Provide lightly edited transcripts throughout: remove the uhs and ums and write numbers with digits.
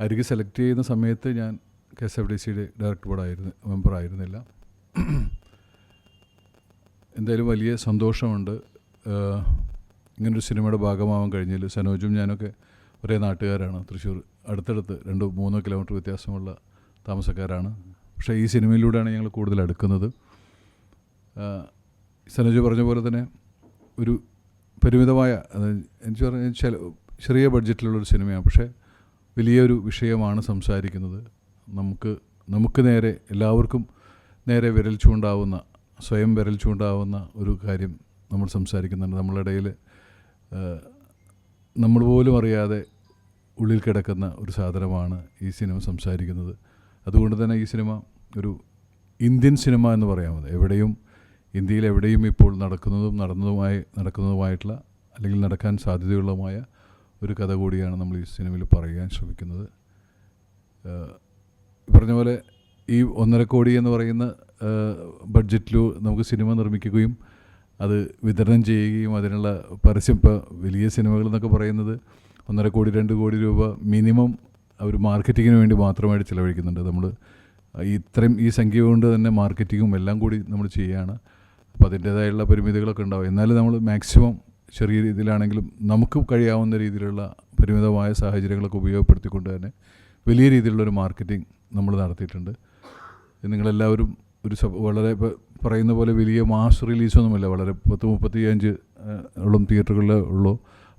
അരികെ സെലക്ട് ചെയ്യുന്ന സമയത്ത് ഞാൻ KSFDCയുടെ ഡയറക്ടർ ബോർഡ് മെമ്പറായിരുന്നില്ല. എന്തായാലും വലിയ സന്തോഷമുണ്ട് ഇങ്ങനൊരു സിനിമയുടെ ഭാഗമാവാൻ കഴിഞ്ഞതിൽ. സനോജും ഞാനൊക്കെ ഒരേ നാട്ടുകാരാണ്. തൃശ്ശൂർ അടുത്തടുത്ത് 2-3 കിലോമീറ്റർ വ്യത്യാസമുള്ള താമസക്കാരാണ്. പക്ഷേ ഈ സിനിമയിലൂടെയാണ് ഞങ്ങൾ കൂടുതൽ അടുക്കുന്നത്. സനോജ് പറഞ്ഞ പോലെ തന്നെ ഒരു പരിമിതമായ, എനിക്ക് പറഞ്ഞാൽ ചെറിയ ബഡ്ജറ്റിലുള്ളൊരു സിനിമയാണ്. പക്ഷേ വലിയൊരു വിഷയമാണ് സംസാരിക്കുന്നത്. നമുക്ക് നേരെ, എല്ലാവർക്കും നേരെ വിരൽ ചൂണ്ടാവുന്ന, സ്വയം വിരൽ ചൂണ്ടാവുന്ന ഒരു കാര്യം നമ്മൾ സംസാരിക്കുന്നുണ്ട്. നമ്മളിടയിൽ നമ്മൾ പോലും അറിയാതെ ഉള്ളിൽ കിടക്കുന്ന ഒരു സാധനമാണ് ഈ സിനിമ സംസാരിക്കുന്നത്. അതുകൊണ്ട് തന്നെ ഈ സിനിമ ഒരു ഇന്ത്യൻ സിനിമ എന്ന് പറയാമത്. ഇന്ത്യയിൽ എവിടെയും ഇപ്പോൾ നടക്കുന്നതുമായിട്ടുള്ള അല്ലെങ്കിൽ നടക്കാൻ സാധ്യതയുള്ളതുമായ ഒരു കഥ കൂടിയാണ് നമ്മൾ ഈ സിനിമയിൽ പറയാൻ ശ്രമിക്കുന്നത്. പറഞ്ഞ പോലെ ഈ 1.5 കോടി എന്ന് പറയുന്ന ബഡ്ജറ്റിൽ നമുക്ക് സിനിമ നിർമ്മിക്കുകയും അത് വിതരണം ചെയ്യുകയും അതിനുള്ള പരസ്യം, ഇപ്പോൾ വലിയ സിനിമകൾ എന്നൊക്കെ പറയുന്നത് 1.5 കോടി 2 കോടി രൂപ മിനിമം അവർ മാർക്കറ്റിങ്ങിന് വേണ്ടി മാത്രമായിട്ട് ചിലവഴിക്കുന്നുണ്ട്. നമ്മൾ ഈ സംഖ്യ കൊണ്ട് തന്നെ മാർക്കറ്റിങ്ങും എല്ലാം കൂടി നമ്മൾ ചെയ്യുകയാണ്. അപ്പോൾ അതിൻ്റേതായുള്ള പരിമിതികളൊക്കെ ഉണ്ടാവും. എന്നാലും നമ്മൾ മാക്സിമം ചെറിയ രീതിയിലാണെങ്കിലും നമുക്ക് കഴിയാവുന്ന രീതിയിലുള്ള പരിമിതമായ സാഹചര്യങ്ങളൊക്കെ ഉപയോഗപ്പെടുത്തിക്കൊണ്ട് തന്നെ വലിയ രീതിയിലുള്ളൊരു മാർക്കറ്റിംഗ് നമ്മൾ നടത്തിയിട്ടുണ്ട്. നിങ്ങളെല്ലാവരും വളരെ പറയുന്ന പോലെ വലിയ മാസ് റിലീസൊന്നുമില്ല. വളരെ 30-35 തിയേറ്ററുകളിലേ ഉള്ളൂ.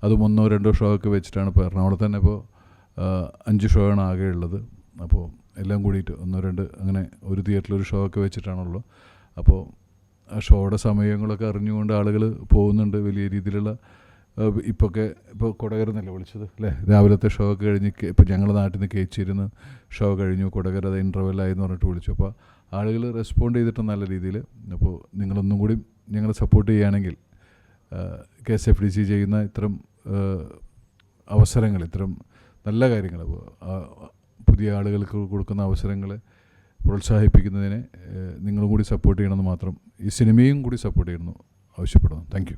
അതും 1-2 ഷോ ഒക്കെ വെച്ചിട്ടാണ്. ഇപ്പോൾ എറണാകുളത്ത് തന്നെ ഇപ്പോൾ 5 ഷോ ആണ് ആകെ ഉള്ളത്. അപ്പോൾ എല്ലാം കൂടിയിട്ട് 1-2 അങ്ങനെ ഒരു തിയേറ്ററിലൊരു ഷോ ഒക്കെ വെച്ചിട്ടാണുള്ളൂ. അപ്പോൾ ആ ഷോയുടെ സമയങ്ങളൊക്കെ അറിഞ്ഞുകൊണ്ട് ആളുകൾ പോകുന്നുണ്ട്. വലിയ രീതിയിലുള്ള ഇപ്പോൾ കൊടകര എന്നല്ലേ വിളിച്ചത് അല്ലേ? രാവിലത്തെ ഷോ ഒക്കെ കഴിഞ്ഞ് ഇപ്പോൾ ഞങ്ങളുടെ നാട്ടിൽ നിന്ന് കേച്ചിരുന്ന് ഷോ കഴിഞ്ഞു, കൊടകര അത് ഇൻ്റർവെല്ലായി എന്ന് പറഞ്ഞിട്ട് വിളിച്ചു. അപ്പോൾ ആളുകൾ റെസ്പോണ്ട് ചെയ്തിട്ട് നല്ല രീതിയിൽ. അപ്പോൾ നിങ്ങളൊന്നും കൂടി ഞങ്ങളെ സപ്പോർട്ട് ചെയ്യുകയാണെങ്കിൽ KSFDC ചെയ്യുന്ന ഇത്തരം അവസരങ്ങൾ, ഇത്തരം നല്ല കാര്യങ്ങൾ, പുതിയ ആളുകൾക്ക് കൊടുക്കുന്ന അവസരങ്ങളെ പ്രോത്സാഹിപ്പിക്കുന്നതിനെ നിങ്ങളും കൂടി സപ്പോർട്ട് ചെയ്യണമെന്ന് മാത്രം, ഈ സിനിമയും കൂടി സപ്പോർട്ട് ചെയ്യണമെന്ന് ആവശ്യപ്പെടുന്നു. Thank you.